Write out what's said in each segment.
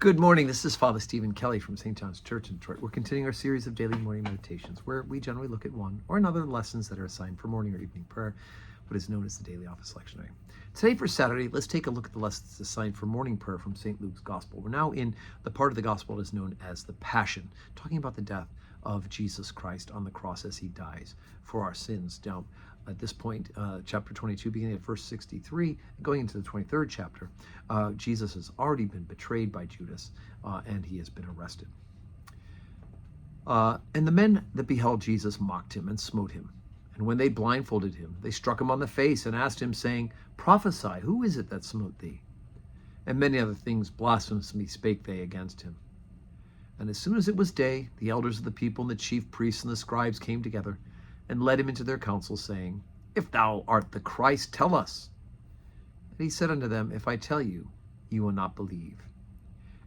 Good morning. This is Father Stephen Kelly from St. John's Church in Detroit. We're continuing our series of daily morning meditations where we generally look at one or another lessons that are assigned for morning or evening prayer, what is known as the Daily Office Lectionary. Today for Saturday, let's take a look at the lessons assigned for morning prayer from St. Luke's Gospel. We're now in the part of the Gospel that is known as the Passion, talking about the death of Jesus Christ on the cross as he dies for our sins. Now, at this point, chapter 22, beginning at verse 63, going into the 23rd chapter, Jesus has already been betrayed by Judas, and he has been arrested. And the men that beheld Jesus mocked him and smote him. And when they blindfolded him, they struck him on the face and asked him, saying, Prophesy, who is it that smote thee? And many other things blasphemously spake they against him. And as soon as it was day, the elders of the people and the chief priests and the scribes came together, and led him into their council, saying, If thou art the Christ, tell us. And he said unto them, If I tell you, ye will not believe.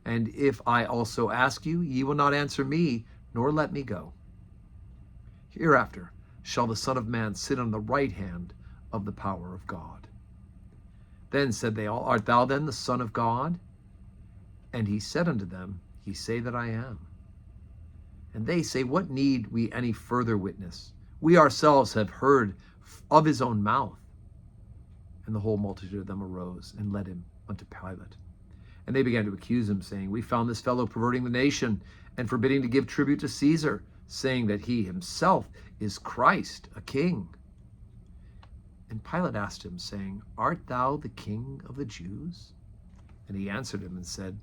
And if I also ask you, ye will not answer me, nor let me go. Hereafter shall the Son of Man sit on the right hand of the power of God. Then said they all, Art thou then the Son of God? And he said unto them, Ye say that I am. And they say, What need we any further witness? We ourselves have heard of his own mouth. And the whole multitude of them arose and led him unto Pilate. And they began to accuse him, saying, We found this fellow perverting the nation and forbidding to give tribute to Caesar, saying that he himself is Christ, a king. And Pilate asked him, saying, Art thou the king of the Jews? And he answered him and said,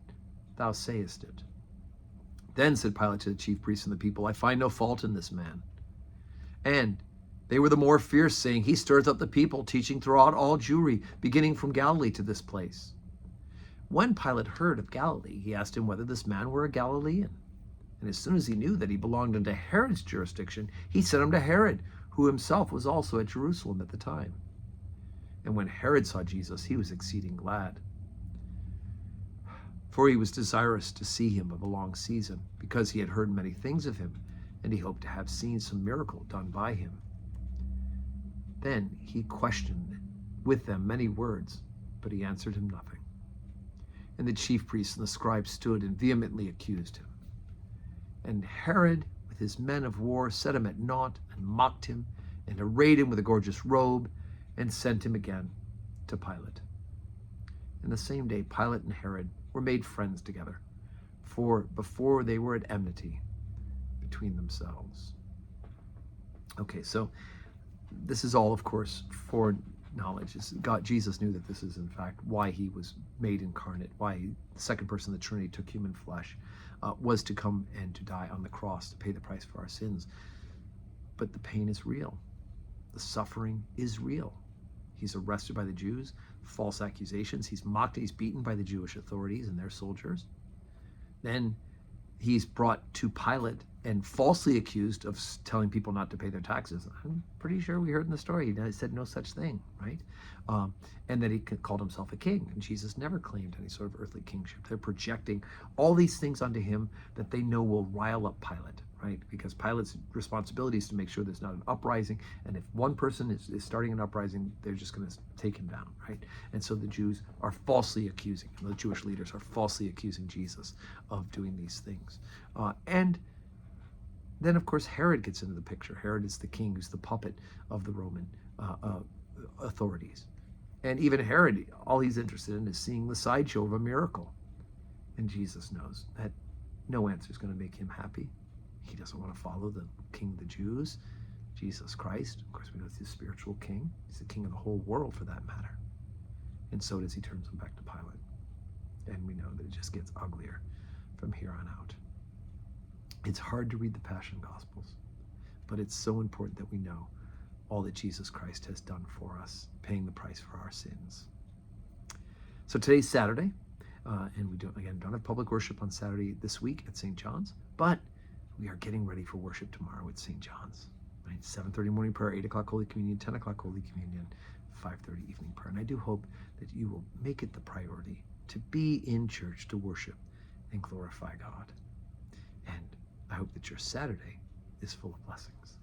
Thou sayest it. Then said Pilate to the chief priests and the people, I find no fault in this man. And they were the more fierce, saying, He stirs up the people, teaching throughout all Jewry, beginning from Galilee to this place. When Pilate heard of Galilee, he asked him whether this man were a Galilean. And as soon as he knew that he belonged unto Herod's jurisdiction, he sent him to Herod, who himself was also at Jerusalem at the time. And when Herod saw Jesus, he was exceeding glad, for he was desirous to see him of a long season, because he had heard many things of him, and he hoped to have seen some miracle done by him. Then he questioned with them many words, but he answered him nothing. And the chief priests and the scribes stood and vehemently accused him. And Herod, with his men of war, set him at naught, and mocked him, and arrayed him with a gorgeous robe, and sent him again to Pilate. And the same day Pilate and Herod were made friends together, for before they were at enmity between themselves. Okay, so this is all, of course, foreknowledge. Jesus knew that this is, in fact, why he was made incarnate, why the second person of the Trinity took human flesh, was to come and to die on the cross to pay the price for our sins. But the pain is real. The suffering is real. He's arrested by the Jews, false accusations. He's mocked, he's beaten by the Jewish authorities and their soldiers. Then he's brought to Pilate and falsely accused of telling people not to pay their taxes. I'm pretty sure we heard in the story he said no such thing, right? And that he called himself a king. And Jesus never claimed any sort of earthly kingship. They're projecting all these things onto him that they know will rile up Pilate, right? Because Pilate's responsibility is to make sure there's not an uprising. And if one person is starting an uprising, they're just going to take him down, right? And so the Jews are falsely accusing, the Jewish leaders are falsely accusing Jesus of doing these things. And then, of course, Herod gets into the picture. Herod is the king who's the puppet of the Roman authorities. And even Herod, all he's interested in is seeing the sideshow of a miracle. And Jesus knows that no answer is going to make him happy. He doesn't want to follow the king of the Jews, Jesus Christ. Of course, we know he's the spiritual king. He's the king of the whole world, for that matter. And so does he turns him back to Pilate. And we know that it just gets uglier from here on out. It's hard to read the Passion Gospels, but it's so important that we know all that Jesus Christ has done for us, paying the price for our sins. So today's Saturday, and we don't have public worship on Saturday this week at St. John's, but we are getting ready for worship tomorrow at St. John's. Right? 7:30 morning prayer, 8 o'clock Holy Communion, 10 o'clock Holy Communion, 5:30 evening prayer. And I do hope that you will make it the priority to be in church to worship and glorify God. And I hope that your Saturday is full of blessings.